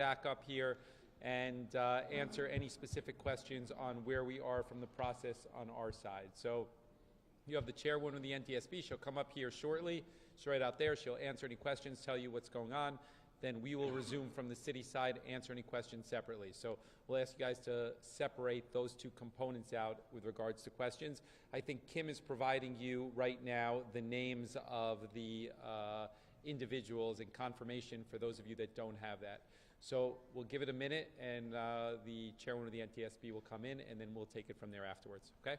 back up here and answer any specific questions on where we are from the process on our side. So you have the chairwoman of the NTSB. She'll come up here shortly. She's right out there. She'll answer any questions, tell you what's going on. Then we will resume from the city side, answer any questions separately. So we'll ask you guys to separate those two components out with regards to questions. I think Kim is providing you right now the names of the individuals and confirmation for those of you that don't have that. So we'll give it a minute, and the chairwoman of the NTSB will come in, and then we'll take it from there afterwards, okay?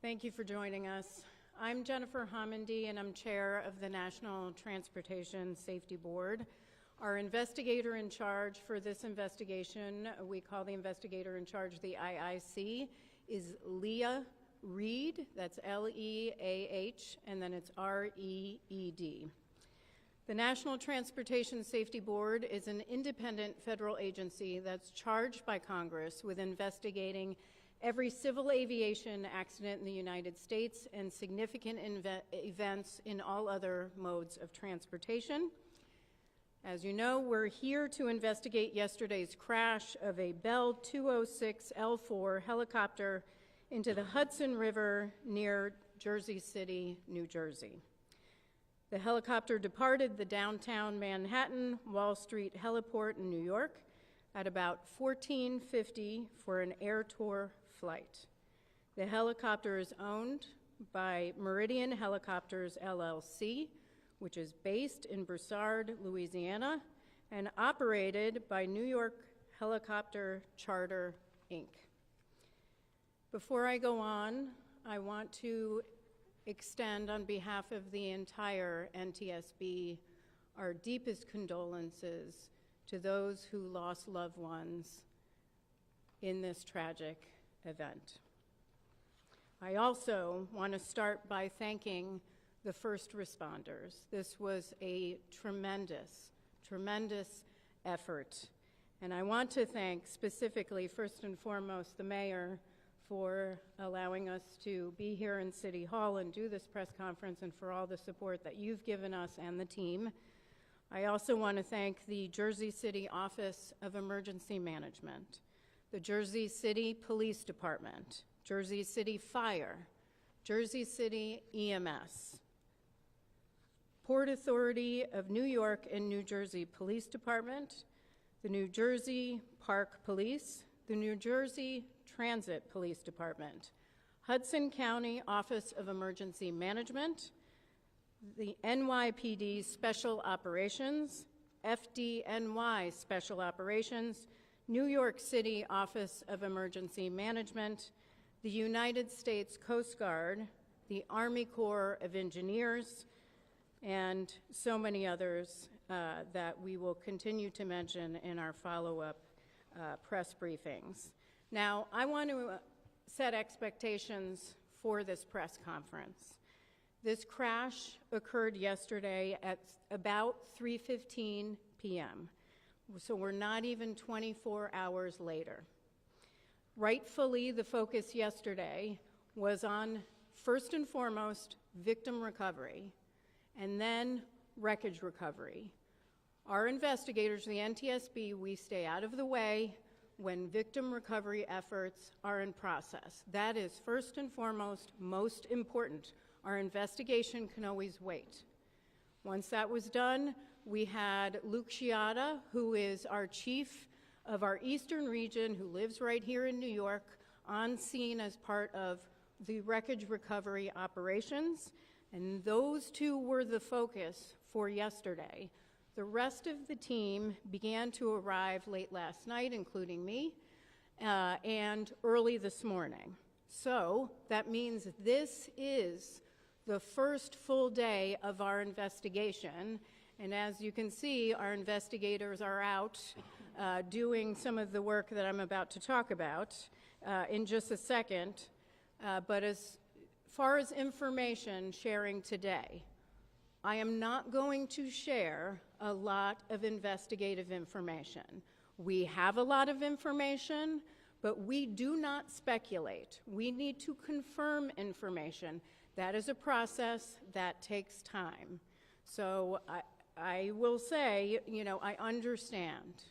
Thank you for joining us. I'm Jennifer Homendy, and I'm chair of the National Transportation Safety Board. Our investigator in charge for this investigation, we call the investigator in charge the IIC, is Leah Reed. That's L-E-A-H, and then it's R-E-E-D. The National Transportation Safety Board is an independent federal agency that's charged by Congress with investigating every civil aviation accident in the United States and significant events in all other modes of transportation. As you know, we're here to investigate yesterday's crash of a Bell 206L4 helicopter into the Hudson River near Jersey City, New Jersey. The helicopter departed the downtown Manhattan Wall Street heliport in New York at about 14:50 for an air tour flight. The helicopter is owned by Meridian Helicopters, LLC, which is based in Broussard, Louisiana, and operated by New York Helicopter Charter, Inc. Before I go on, I want to extend on behalf of the entire NTSB our deepest condolences to those who lost loved ones in this tragic event. I also want to start by thanking the first responders. This was a tremendous, tremendous effort. And I want to thank specifically, first and foremost, the mayor for allowing us to be here in City Hall and do this press conference, and for all the support that you've given us and the team. I also want to thank the Jersey City Office of Emergency Management, the Jersey City Police Department, Jersey City Fire, Jersey City EMS, Port Authority of New York and New Jersey Police Department, the New Jersey Park Police, the New Jersey Transit Police Department, Hudson County Office of Emergency Management, the NYPD Special Operations, FDNY Special Operations, New York City Office of Emergency Management, the United States Coast Guard, the Army Corps of Engineers, and so many others that we will continue to mention in our follow-up press briefings. Now, I want to set expectations for this press conference. This crash occurred yesterday at about 3:15 p.m., so we're not even 24 hours later. Rightfully, the focus yesterday was on, first and foremost, victim recovery, and then wreckage recovery. Our investigators, the NTSB, we stay out of the way when victim recovery efforts are in process. That is first and foremost, most important. Our investigation can always wait. Once that was done, we had Luke Sciatta, who is our chief of our Eastern region, who lives right here in New York, on scene as part of the wreckage recovery operations. And those two were the focus for yesterday. The rest of the team began to arrive late last night, including me, and early this morning. So that means this is the first full day of our investigation. And as you can see, our investigators are out doing some of the work that I'm about to talk about in just a second. But as far as information sharing today, I am not going to share a lot of investigative information. We have a lot of information, but we do not speculate. We need to confirm information. That is a process that takes time. So I will say, I understand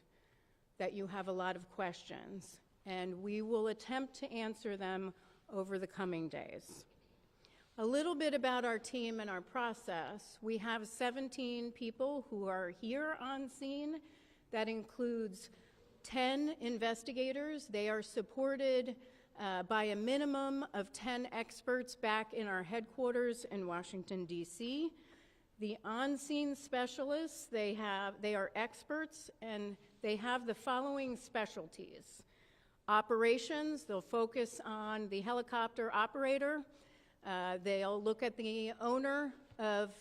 that you have a lot of questions, and we will attempt to answer them over the coming days. A little bit about our team and our process. We have 17 people who are here on scene. That includes 10 investigators. They are supported by a minimum of 10 experts back in our headquarters in Washington, D.C. The on-scene specialists, they are experts, and they have the following specialties. Operations, they'll focus on the helicopter operator. They'll look at the owner of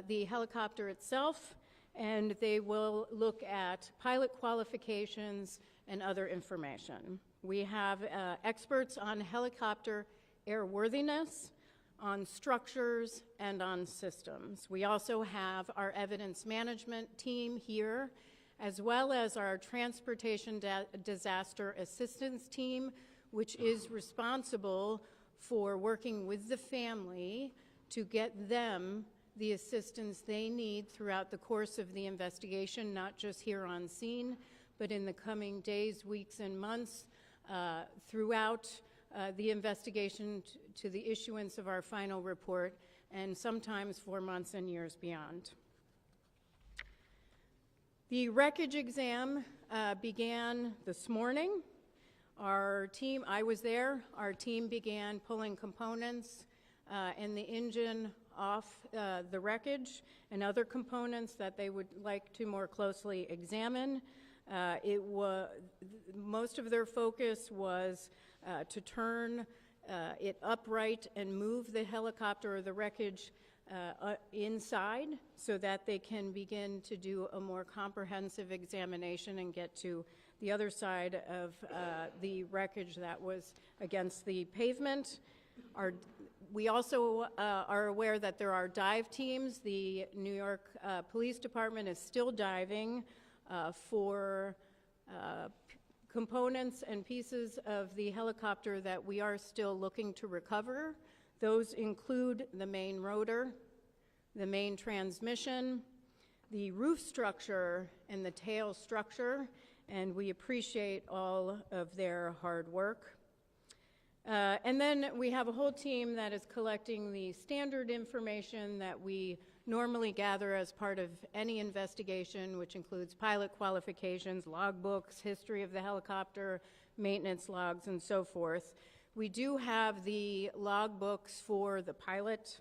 the helicopter itself, and they will look at pilot qualifications and other information. We have experts on helicopter airworthiness, on structures, and on systems. We also have our evidence management team here, as well as our transportation disaster assistance team, which is responsible for working with the family to get them the assistance they need throughout the course of the investigation, not just here on scene, but in the coming days, weeks, and months throughout the investigation to the issuance of our final report, and sometimes for months and years beyond. The wreckage exam began this morning. Our team, I was there, our team began pulling components and the engine off the wreckage and other components that they would like to more closely examine. Most of their focus was to turn it upright and move the helicopter or the wreckage inside so that they can begin to do a more comprehensive examination and get to the other side of the wreckage that was against the pavement. We also are aware that there are dive teams. The New York Police Department is still diving for components and pieces of the helicopter that we are still looking to recover. Those include the main rotor, the main transmission, the roof structure, and the tail structure, and we appreciate all of their hard work. And then we have a whole team that is collecting the standard information that we normally gather as part of any investigation, which includes pilot qualifications, logbooks, history of the helicopter, maintenance logs, and so forth. We do have the logbooks for the pilot.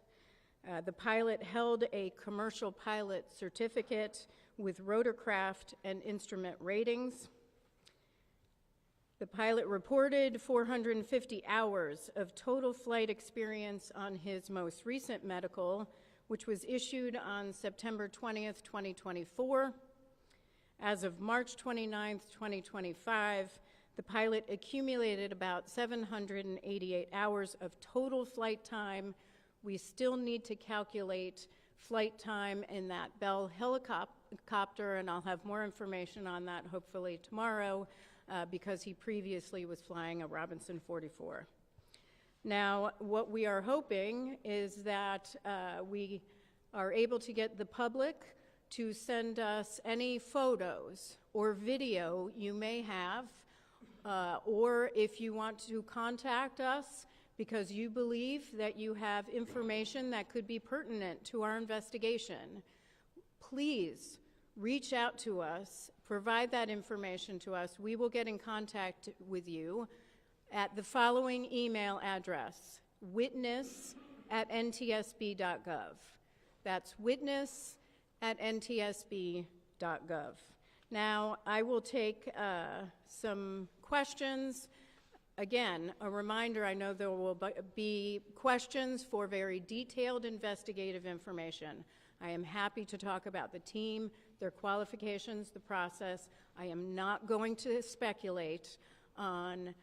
The pilot held a commercial pilot certificate with rotorcraft and instrument ratings. The pilot reported 450 hours of total flight experience on his most recent medical, which was issued on September 20th, 2024. As of March 29th, 2025, the pilot accumulated about 788 hours of total flight time. We still need to calculate flight time in that Bell helicopter, and I'll have more information on that hopefully tomorrow, because he previously was flying a Robinson 44. Now, what we are hoping is that we are able to get the public to send us any photos or video you may have, or if you want to contact us because you believe that you have information that could be pertinent to our investigation, please reach out to us, provide that information to us. We will get in contact with you at the following email address: witness witness@ntsb.gov. That's witness@ntsb.gov. Now, I will take some questions. Again, a reminder, I know there will be questions for very detailed investigative information. I am happy to talk about the team, their qualifications, the process. I am not going to speculate on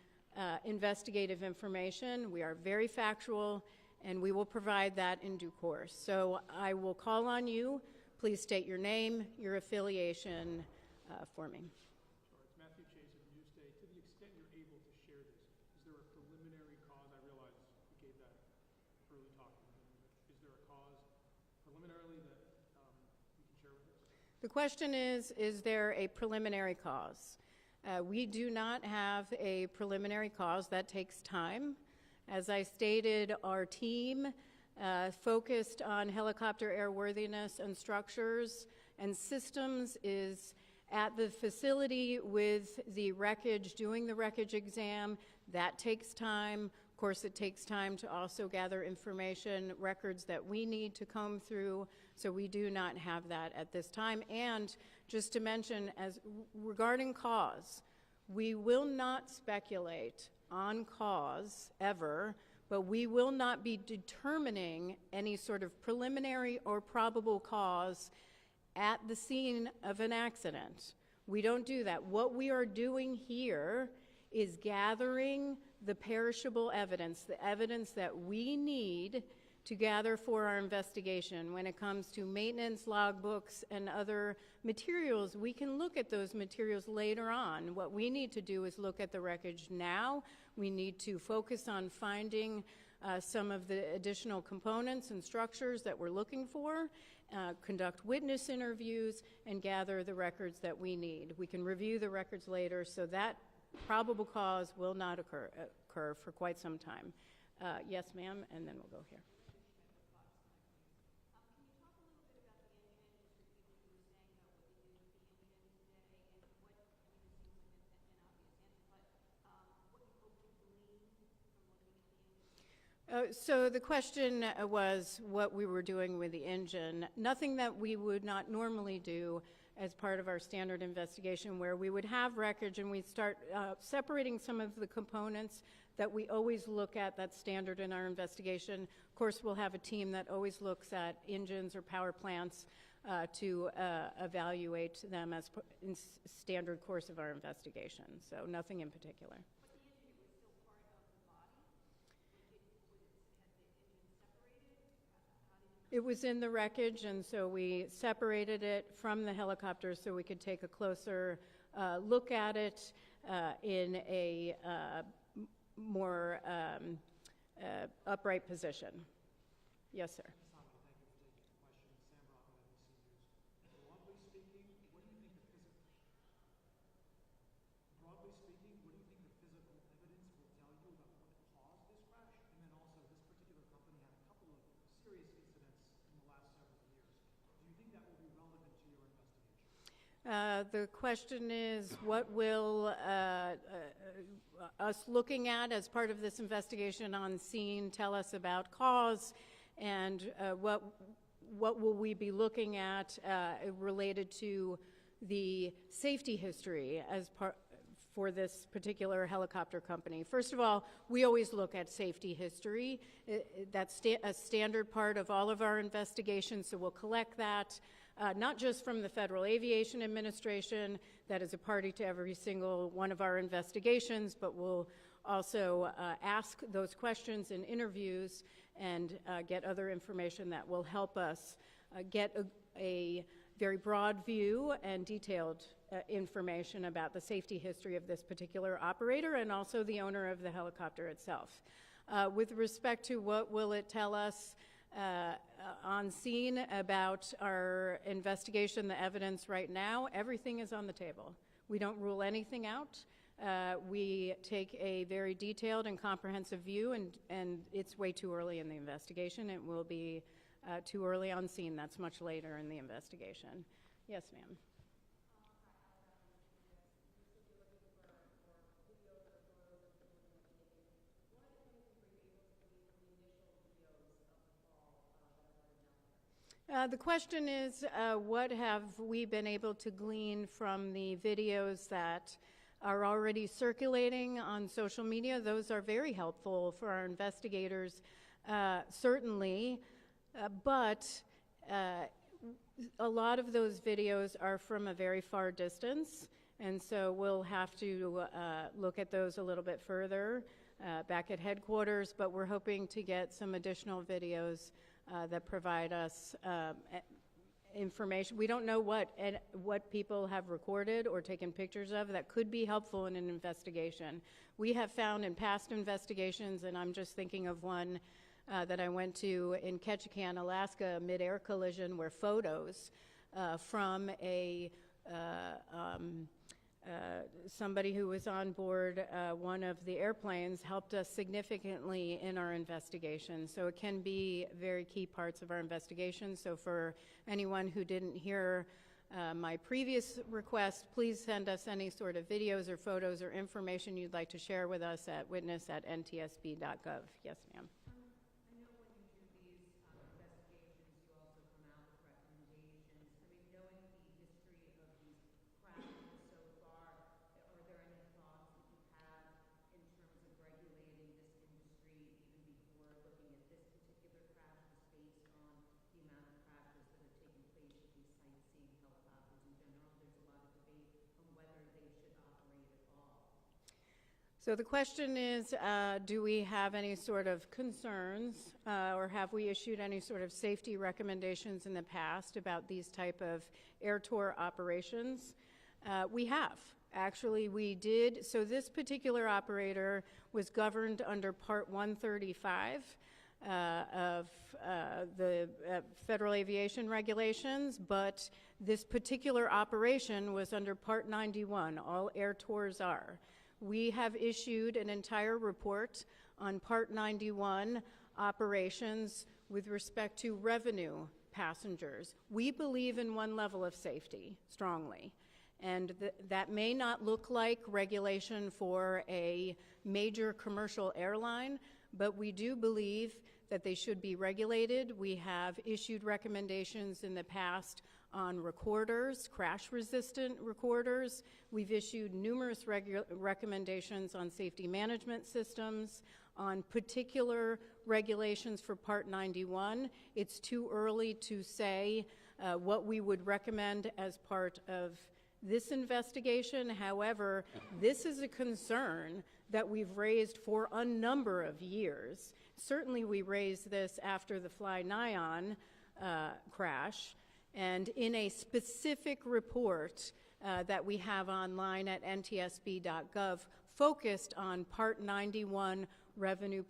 investigative information. We are very factual, and we will provide that in due course. So I will call on you. Please state your name, your affiliation for me. Sure. It's Matthew Chase of Newsday. To the extent you're able to share this, is there a preliminary cause? I realize you gave that early talk, but is there a cause preliminarily that you can share with us? The question is there a preliminary cause? We do not have a preliminary cause. That takes time. As I stated, our team focused on helicopter airworthiness and structures and systems is at the facility with the wreckage, doing the wreckage exam. That takes time. Of course, it takes time to also gather information, records that we need to comb through, so we do not have that at this time. And just to mention, as regarding cause, we will not speculate on cause ever, but we will not be determining any sort of preliminary or probable cause at the scene of an accident. We don't do that. What we are doing here is gathering the perishable evidence, the evidence that we need to gather for our investigation. When it comes to maintenance logbooks and other materials, we can look at those materials later on. What we need to do is look at the wreckage now. We need to focus on finding some of the additional components and structures that we're looking for, conduct witness interviews, and gather the records that we need. We can review the records later, so that probable cause will not occur for quite some time. Yes, ma'am, and then we'll go here. So the question was what we were doing with the engine. Nothing that we would not normally do as part of our standard investigation, where we would have wreckage and we'd start separating some of the components that we always look at. That's standard in our investigation. Of course, we'll have a team that always looks at engines or power plants to evaluate them as in standard course of our investigation. So nothing in particular. It was in the wreckage, and so we separated it from the helicopter so we could take a closer look at it in a more upright position. Yes, sir. The question is, what will us looking at as part of this investigation on scene tell us about cause, and what will we be looking at related to the safety history as part for this particular helicopter company? First of all, we always look at safety history. That's a standard part of all of our investigations, so we'll collect that. Not just from the Federal Aviation Administration, that is a party to every single one of our investigations, but we'll also ask those questions in interviews and get other information that will help us get a very broad view and detailed information about the safety history of this particular operator and also the owner of the helicopter itself. With respect to what will it tell us on scene about our investigation, the evidence right now, everything is on the table. We don't rule anything out. We take a very detailed and comprehensive view, and it's way too early in the investigation. It will be too early on scene. That's much later in the investigation. Yes, ma'am. The question is, what have we been able to glean from the videos that are already circulating on social media? Those are very helpful for our investigators, certainly, but a lot of those videos are from a very far distance, and so we'll have to look at those a little bit further back at headquarters, but we're hoping to get some additional videos that provide us information. We don't know what people have recorded or taken pictures of that could be helpful in an investigation. We have found in past investigations, and I'm just thinking of one that I went to in Ketchikan, Alaska, a mid-air collision where photos from somebody who was on board one of the airplanes helped us significantly in our investigation. So it can be very key parts of our investigation. So for anyone who didn't hear my previous request, please send us any sort of videos or photos or information you'd like to share with us at witness@ntsb.gov. Yes, ma'am. So the question is, do we have any sort of concerns or have we issued any sort of safety recommendations in the past about these type of air tour operations? We have. Actually, we did. So this particular operator was governed under Part 135 of the Federal Aviation Regulations, but this particular operation was under Part 91. All air tours are. We have issued an entire report on Part 91 operations with respect to revenue passengers. We believe in one level of safety strongly, and that may not look like regulation for a major commercial airline, but we do believe that they should be regulated. We have issued recommendations in the past on recorders, crash-resistant recorders. We've issued numerous recommendations on safety management systems, on particular regulations for Part 91. It's too early to say what we would recommend as part of this investigation. However, this is a concern that we've raised for a number of years. Certainly we raised this after the Fly Nyan crash, and in a specific report that we have online at ntsb.gov focused on Part 91 revenue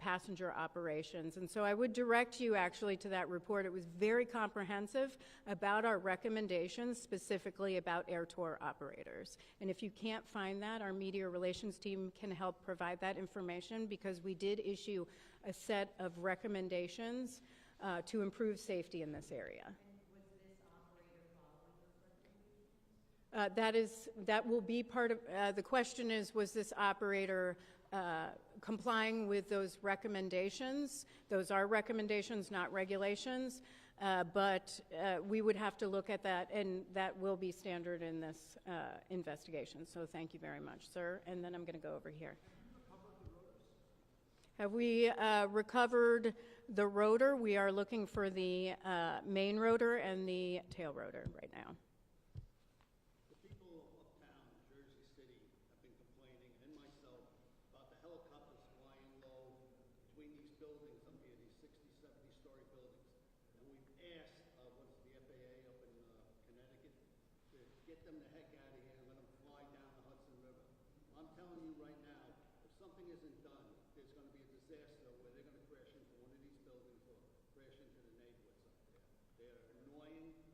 passenger operations. And so I would direct you actually to that report. It was very comprehensive about our recommendations, specifically about air tour operators. And if you can't find that, our media relations team can help provide that information, because we did issue a set of recommendations to improve safety in this area. That will be part of, the question is, was this operator complying with those recommendations? Those are recommendations, not regulations, but we would have to look at that, and that will be standard in this investigation. So thank you very much, sir. And then I'm going to go over here. Have we recovered the rotor? We are looking for the main rotor and the tail rotor right now. Get them the heck out of here and let them fly down the Hudson River. I'm telling you right now, if something isn't done, there's going to be a disaster where they're going to crash into one of these buildings or crash into the neighborhoods up there. They're annoying, and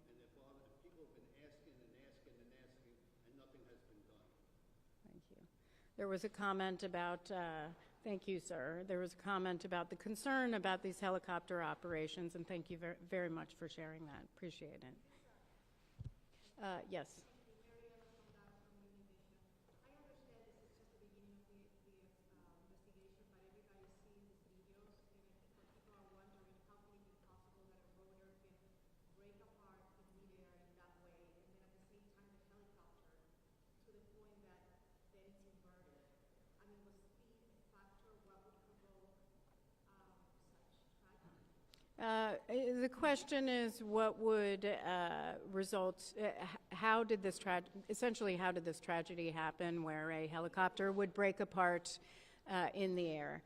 people have been asking and asking and asking, and nothing has been done. Thank you. There was a comment about, thank you, sir. There was a comment about the concern about these helicopter operations, and thank you very much for sharing that. Appreciate it. Yes. The question is, what would how did this essentially how did this tragedy happen where a helicopter would break apart in the air?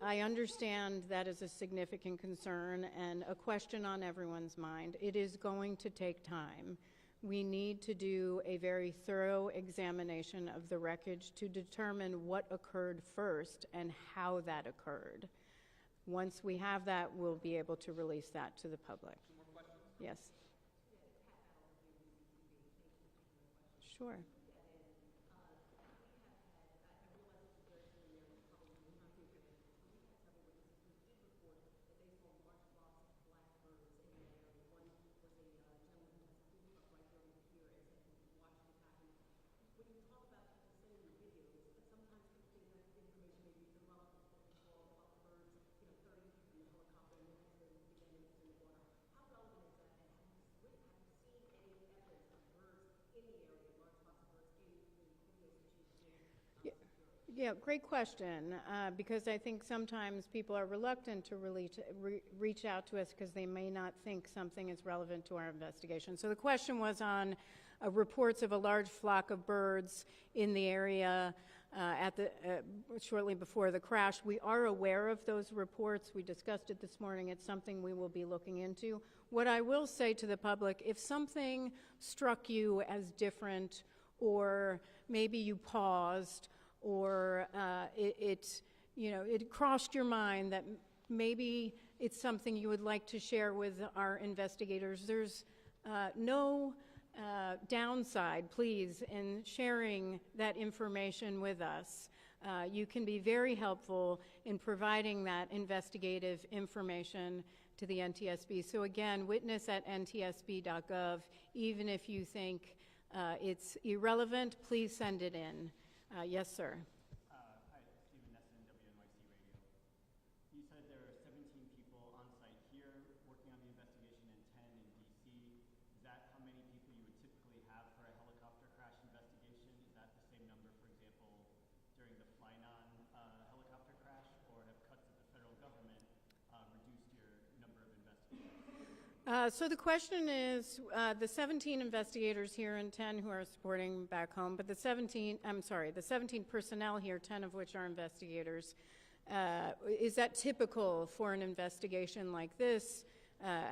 I understand that is a significant concern and a question on everyone's mind. It is going to take time. We need to do a very thorough examination of the wreckage to determine what occurred first and how that occurred. Once we have that, we'll be able to release that to the public. More questions? Yes. Sure. Yeah, great question, because I think sometimes people are reluctant to really reach out to us because they may not think something is relevant to our investigation. So the question was on reports of a large flock of birds in the area shortly before the crash. We are aware of those reports. We discussed it this morning. It's something we will be looking into. What I will say to the public, if something struck you as different, or maybe you paused, or it crossed your mind that maybe it's something you would like to share with our investigators, there's no downside, please, in sharing that information with us. You can be very helpful in providing that investigative information to the NTSB. So again, witness@ntsb.gov. Even if you think it's irrelevant, please send it in. Yes, sir. Hi, Stephen Nesson, WNYC Radio. You said there are 17 people on site here working on the investigation and 10 in D.C. Is that how many people you would typically have for a helicopter crash investigation? Is that the same number, for example, during the Flynon helicopter crash, or have cuts at the federal government reduced your number of investigators? So the question is, the 17 investigators here and 10 who are supporting back home, but the 17 personnel here, 10 of which are investigators, is that typical for an investigation like this?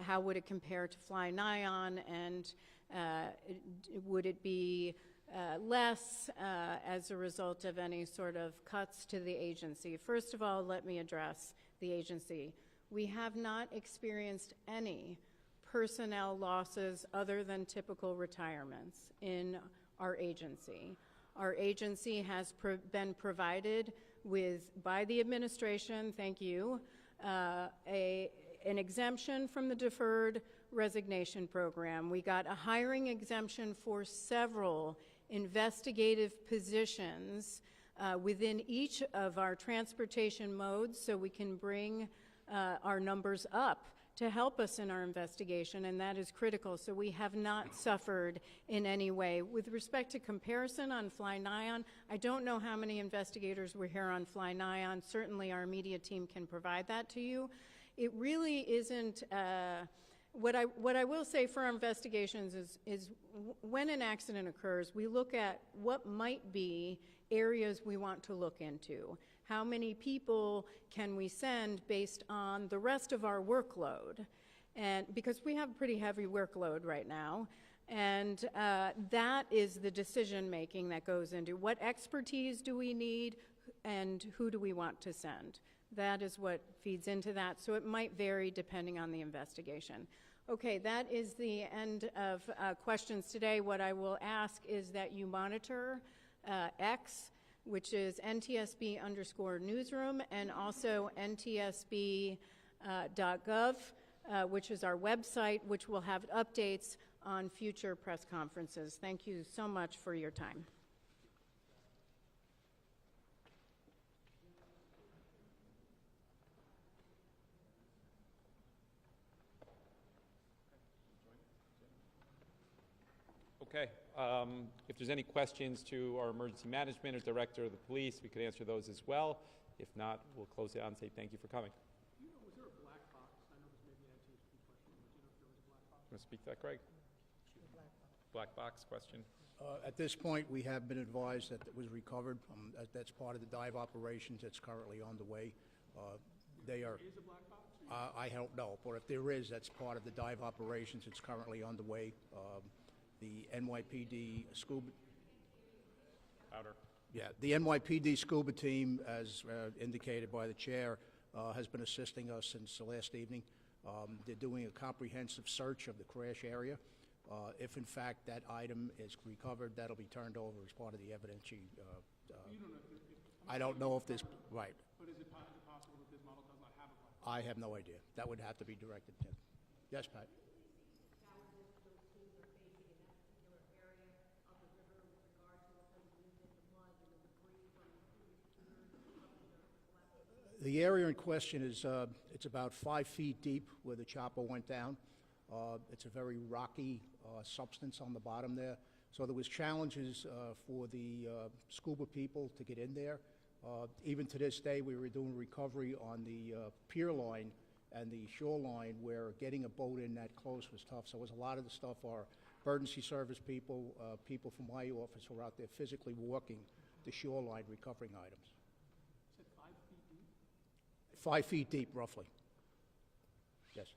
How would it compare to Fly-Nyon, and would it be less as a result of any sort of cuts to the agency? First of all, let me address the agency. We have not experienced any personnel losses other than typical retirements in our agency. Our agency has been provided with, by the administration, thank you, an exemption from the deferred resignation program. We got a hiring exemption for several investigative positions within each of our transportation modes, so we can bring our numbers up to help us in our investigation, and that is critical. So we have not suffered in any way. With respect to comparison on Fly-Nyon, I don't know how many investigators were here on Fly-Nyon. Certainly our media team can provide that to you. It really isn't, what I will say for our investigations is when an accident occurs, we look at what might be areas we want to look into. How many people can we send based on the rest of our workload? And because we have a pretty heavy workload right now, and that is the decision making that goes into what expertise do we need and who do we want to send. That is what feeds into that, so it might vary depending on the investigation. Okay, that is the end of questions today. What I will ask is that you monitor X, which is NTSB_newsroom, and also NTSB.gov, which is our website, which will have updates on future press conferences. Thank you so much for your time. Okay. If there's any questions to our emergency management or director of the police, we could answer those as well. If not, we'll close it out and say thank you for coming. Was there a black box? I know this may be Want to speak to that, Greg? Black box question. At this point, we have been advised that it was recovered. That's part of the dive operations that's currently on the way. They are. Is a black box? I don't know, but if there is, that's part of the dive operations. It's currently on the way. The NYPD scuba. Louder. Yeah, the NYPD scuba team, as indicated by the chair, has been assisting us since the last evening. They're doing a comprehensive search of the crash area. If in fact that item is recovered, that'll be turned over as part of the evidence. You don't know if I don't know if this, right. but is it possible that this model does not have a black box? I have no idea. That would have to be directed to. Yes, Pat? The area in question is, it's about 5 feet deep where the chopper went down. It's a very rocky substance on the bottom there. So there was challenges for the scuba people to get in there. Even to this day, we were doing recovery on the pier line and the shoreline where getting a boat in that close was tough. So it was a lot of the stuff our emergency service people, people from my office were out there physically walking the shoreline recovering items. You said 5 feet deep? 5 feet deep, roughly. Yes.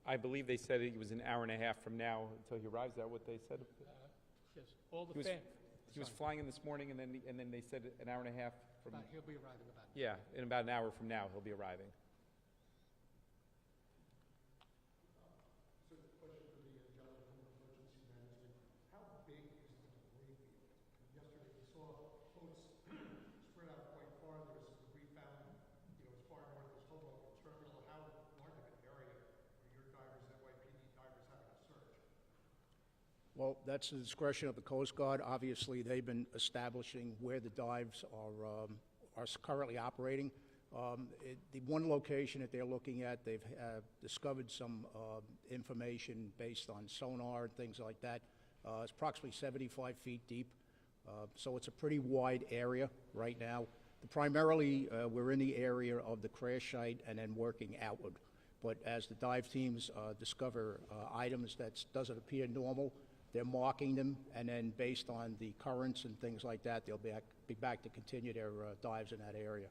I believe they said it was an hour and a half from now until he arrives. Is that what they said? Yes, all the He was, fam. he was flying in this morning, and then they said an hour and a half from. He'll be arriving about. Yeah, in about an hour from now, he'll be arriving. So the question for the gentleman from emergency management, how big is the debris field? Yesterday we saw boats spread out quite far. There was some debris found, as far north as Hoboken Terminal. How large of an area are your divers, NYPD divers, having to search? Well, that's the discretion of the Coast Guard. Obviously, they've been establishing where the dives are currently operating. The one location that they're looking at, they've discovered some information based on sonar and things like that. It's approximately 75 feet deep, so it's a pretty wide area right now. Primarily, we're in the area of the crash site and then working outward. But as the dive teams discover items that doesn't appear normal, they're marking them, and then based on the currents and things like that, they'll be back to continue their dives in that area.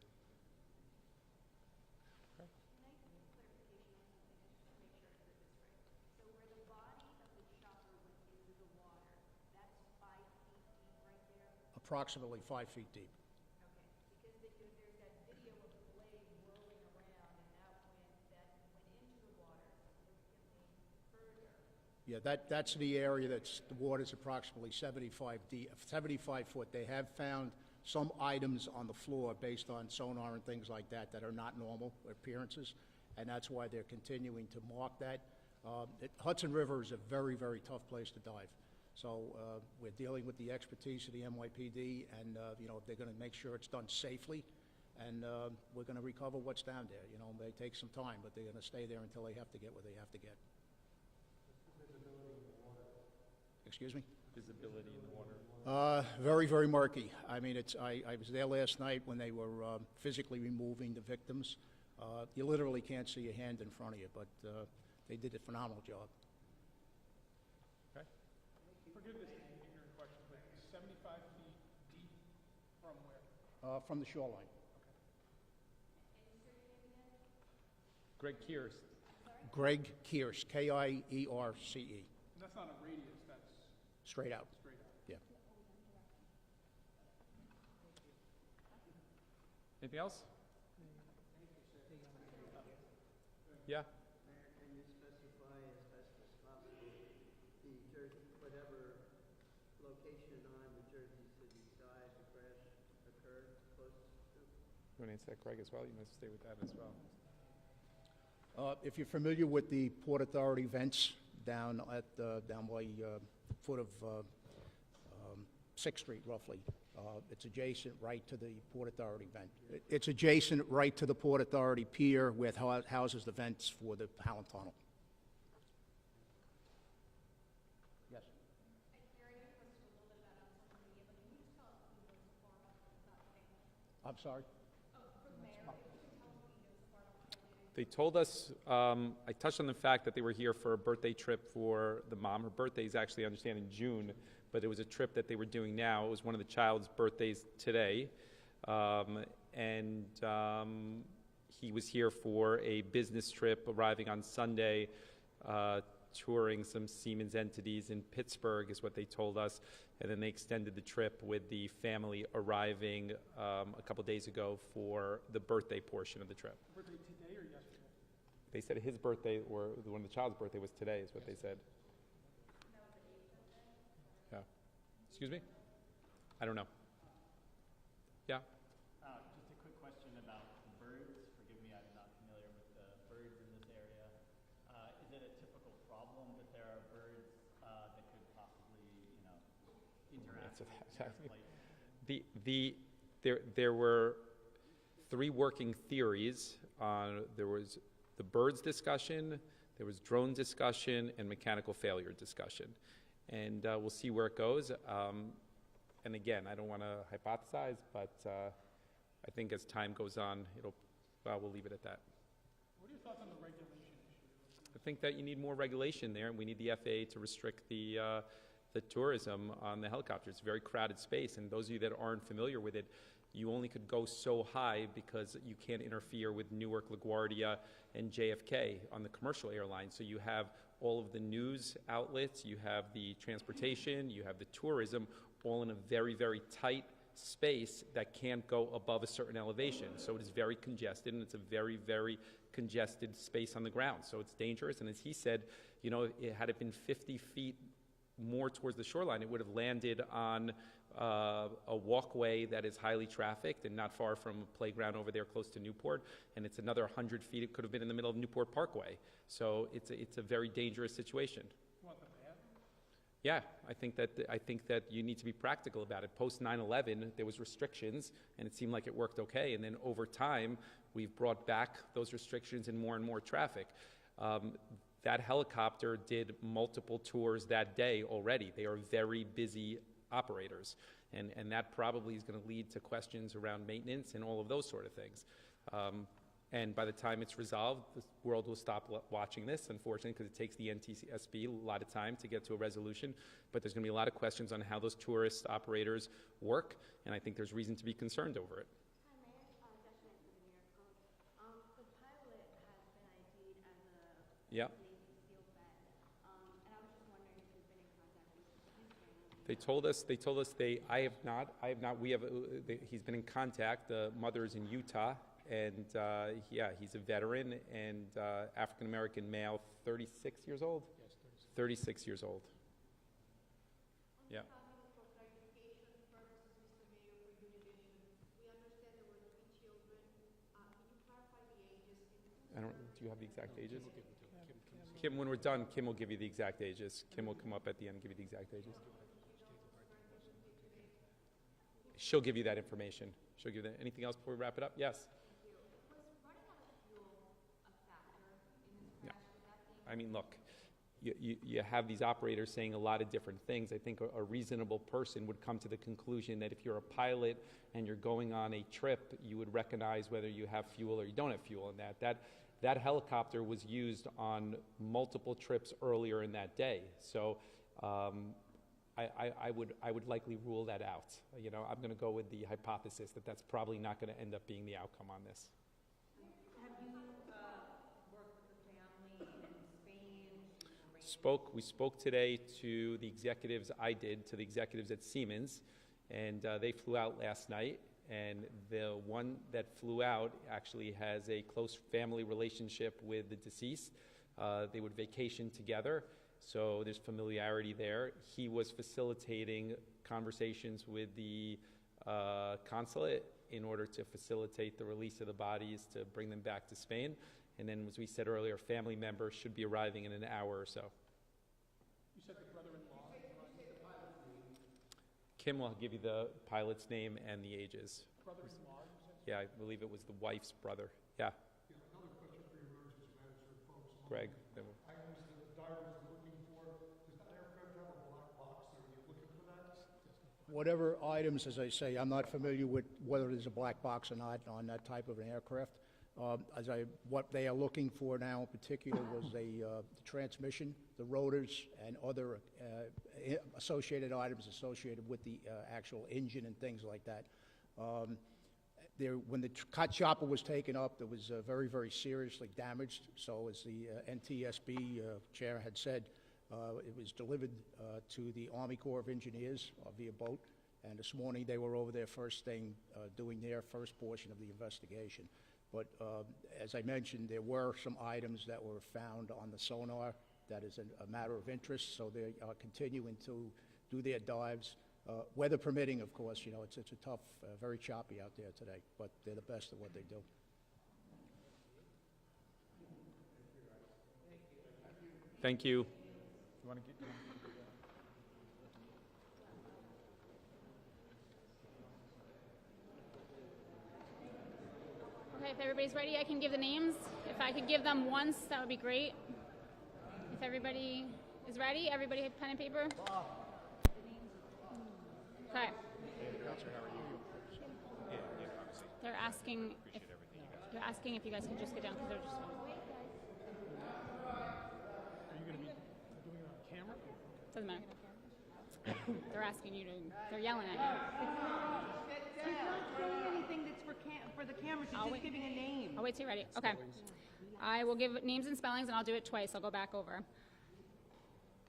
Approximately 5 feet deep. Okay, because there's that video of the blade whirling around, and that went into the water significantly further. Yeah, that's the area the water's approximately 75 deep, 75 foot. They have found some items on the floor based on sonar and things like that that are not normal appearances, and that's why they're continuing to mark that. Hudson River is a very, very tough place to dive. So we're dealing with the expertise of the NYPD, and they're going to make sure it's done safely, and we're going to recover what's down there. It may take some time, but they're going to stay there until they have to get what they have to get. Excuse me? Visibility in the water. Very, very murky. I mean, I was there last night when they were physically removing the victims. You literally can't see a hand in front of you, but they did a phenomenal job. Okay. Forgive this ignorant question, but 75 feet deep from where? From the shoreline. Greg Kears. Greg Kearse, K-I-E-R-C-E. And that's not a radius, that's Straight out. straight out. Yeah. Anything else? Yeah. Mayor, can you specify as best as possible the Jersey, whatever location on the Jersey City side the crash occurred closest to? You want to answer that, Greg, as well? You must stay with that as well. If you're familiar with the Port Authority vents down at down by foot of 6th Street, roughly, it's adjacent right to the Port Authority vent. It's adjacent right to the Port Authority pier where it houses the vents for the Howland Tunnel. Yes. I'm sorry? They told us, I touched on the fact that they were here for a birthday trip for the mom. Her birthday is actually, I understand, in June, but it was a trip that they were doing now. It was one of the child's birthdays today. He was here for a business trip, arriving on Sunday, touring some Siemens entities in Pittsburgh, is what they told us. And then they extended the trip with the family arriving a couple days ago for the birthday portion of the trip. Birthday today or yesterday? They said his birthday, or one of the child's birthday, was today, is what they said. Yeah. Excuse me? I don't know. Yeah? Just a quick question about the birds. Forgive me, I'm not familiar with the birds in this area. Is it a typical problem that there are birds that could possibly, interact with their flight? There were three working theories. There was the birds discussion, there was drone discussion, and mechanical failure discussion. And we'll see where it goes. And again, I don't want to hypothesize, but I think as time goes on, we'll leave it at that. What are your thoughts on the regulation issue? I think that you need more regulation there, and we need the FAA to restrict the tourism on the helicopter. It's a very crowded space, and those of you that aren't familiar with it, you only could go so high because you can't interfere with Newark, LaGuardia, and JFK on the commercial airline. So you have all of the news outlets, you have the transportation, you have the tourism, all in a very, very tight space that can't go above a certain elevation. So it is very congested, and it's a very, very congested space on the ground. So it's dangerous, and as he said, had it been 50 feet more towards the shoreline, it would have landed on a walkway that is highly trafficked and not far from a playground over there close to Newport, and it's another 100 feet. It could have been in the middle of Newport Parkway. So it's a very dangerous situation. You want the bad? Yeah, I think that you need to be practical about it. Post 9/11, there was restrictions, and it seemed like it worked okay. And then over time, we've brought back those restrictions and more traffic. That helicopter did multiple tours that day already. They are very busy operators, and that probably is going to lead to questions around maintenance and all of those sort of things. And by the time it's resolved, the world will stop watching this, unfortunately, because it takes the NTSB a lot of time to get to a resolution. But there's going to be a lot of questions on how those tourist operators work, and I think there's reason to be concerned over it. Hi, Mayor. Joshua from the New York Post. The pilot has been ID'd as a Yeah. Navy SEAL vet, and I was just wondering if you've been in contact with his family. They told us I have not, he's been in contact. The mother is in Utah, and he's a veteran and African-American male, 36 years old? Yes, 36 years old. Yeah. For clarification purposes, Mr. Mayor, for your division, we understand there were 3 children. Can you clarify the ages? Do you have the exact ages? Kim, when we're done, Kim will give you the exact ages. Kim will come up at the end and give you the exact ages. She'll give you that information. She'll give you that. Anything else before we wrap it up? Yes. Yeah. I mean, look, you have these operators saying a lot of different things. I think a reasonable person would come to the conclusion that if you're a pilot and you're going on a trip, you would recognize whether you have fuel or you don't have fuel in that. That helicopter was used on multiple trips earlier in that day. So I would likely rule that out. I'm going to go with the hypothesis that that's probably not going to end up being the outcome on this. Have you worked with the family in Spain? We spoke today to the executives. I did to the executives at Siemens, and they flew out last night. And the one that flew out actually has a close family relationship with the deceased. They would vacation together. So there's familiarity there. He was facilitating conversations with the consulate in order to facilitate the release of the bodies to bring them back to Spain. And then, as we said earlier, family members should be arriving in an hour or so. You said the brother-in-law. Kim will give you the pilot's name and the ages. Brother-in-law, you said? Yeah, I believe it was the wife's brother. Yeah. Another question for your emergency manager, folks. Greg. Items that the divers are looking for. Does that aircraft have a black box? Are you looking for that? Whatever items, as I say, I'm not familiar with whether there's a black box or not on that type of an aircraft. What they are looking for now in particular was the transmission, the rotors, and other associated items associated with the actual engine and things like that. When the chopper was taken up, it was very, very seriously damaged. So as the NTSB chair had said, it was delivered to the Army Corps of Engineers via boat. And this morning they were over there first thing doing their first portion of the investigation. But as I mentioned, there were some items that were found on the sonar that is a matter of interest. So they are continuing to do their dives. Weather permitting, of course, you know, it's a tough, very choppy out there today, but they're the best at what they do. Thank you. You want to get? Okay, if everybody's ready, I can give the names. If I could give them once, that would be great. If everybody is ready, everybody have pen and paper? Okay. They're asking if you guys can just get down because they're just Are you going to be doing it on camera? doesn't matter. They're asking you to. They're yelling at you. She's not saying anything that's for the camera. She's just giving a name. I'll wait till you're ready. Okay. I will give names and spellings, and I'll do it twice. I'll go back over.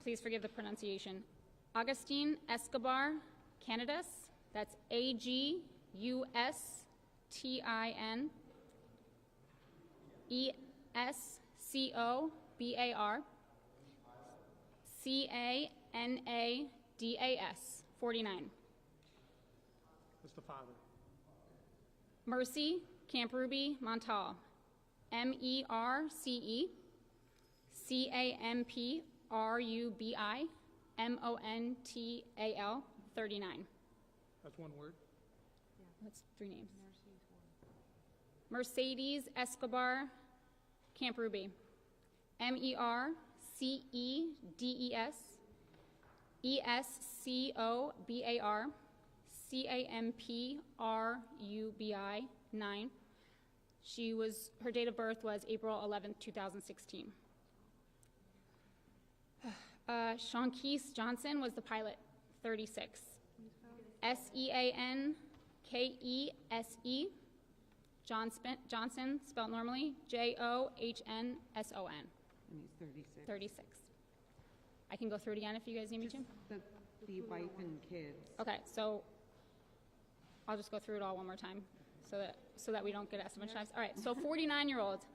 Please forgive the pronunciation. Augustine Escobar Canidas. That's Agustin Escobar Canadas, 49. That's the father. Mercy Campruby Montal, MERCE CAMPRUBI MONTAL, 39. That's one word? That's three names. Mercedes Escobar Campruby, MERCEDES ESCOBAR CAMPRUBI, 9. Her date of birth was April 11th, 2016. Shawnkeese Johnson was the pilot, 36. SEANKESE Johnson, spelled normally, JOHNSON. And he's 36. 36. I can go through it again if you guys need me to. The wife and kids. Okay, so I'll just go through it all one more time so that we don't get asked a bunch of times. All right, so 49-year-old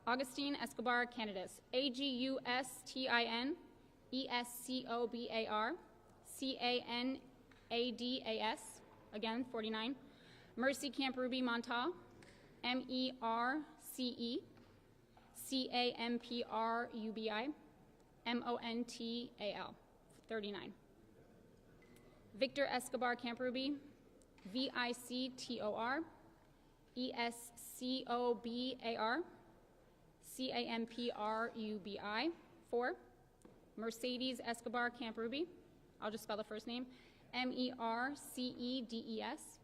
Augustine Escobar Canidas, AGUSTIN ESCOBAR CANADAS, again, 49. Mercy Campruby Montal, MERCE CAMPRUBI MONTAL, 39. Victor Escobar Campruby, VICTOR ESCOBAR CAMPRUBI, 4. Mercedes Escobar Campruby, I'll just spell the first name, MERCEDES.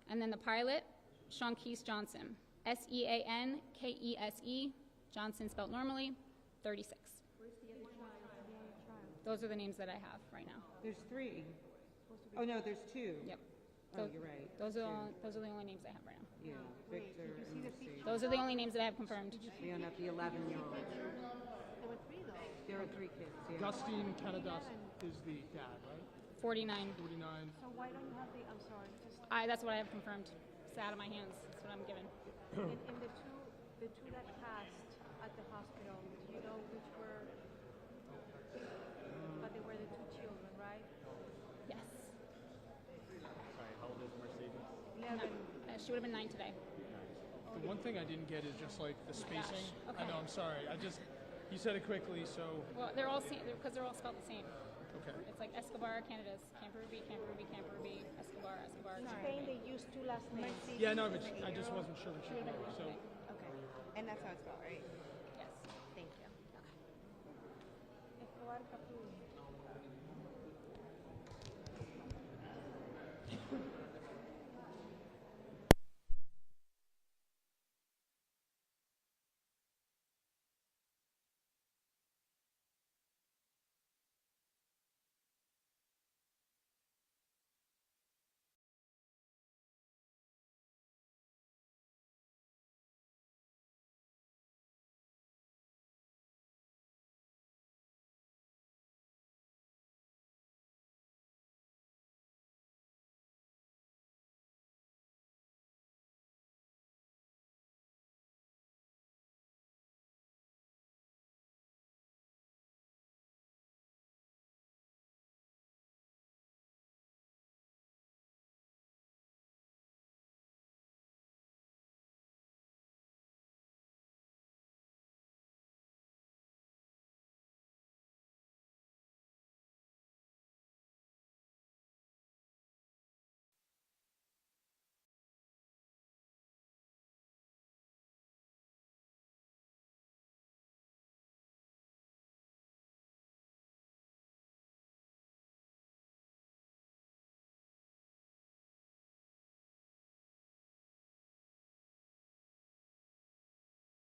And then the pilot, Shawnkeese Johnson, SEANKESE, Johnson spelled normally, 36. Those are the names that I have right now. There's 3. Oh, no, there's 2. Yep. Oh, you're right. Those are the only names I have right now. Yeah, Victor and Mercedes. Those are the only names that I have confirmed. And at the 11-year-old. There were 3, though. There are 3 kids, yeah. Justine Canadas is the dad, right? 49. 49. So why don't you have the, I'm sorry, just, That's what I have confirmed. It's out of my hands. That's what I'm given. in the two that passed at the hospital, do you know which were, but they were the 2 children, right? Yes. Sorry, how old is Mercedes? 11. She would have been 9 today. The one thing I didn't get is just like the spacing. Okay. I know, I'm sorry. You said it quickly, so. Well, they're all because they're all spelled the same. Okay. It's like Escobar, Canadas, Campruby, Escobar, In Spain, they used 2 last names. Yeah, no, but I just wasn't sure which one. So, Okay. And that's how it's spelled, right? Yes. Thank you. Escobar Camprubi.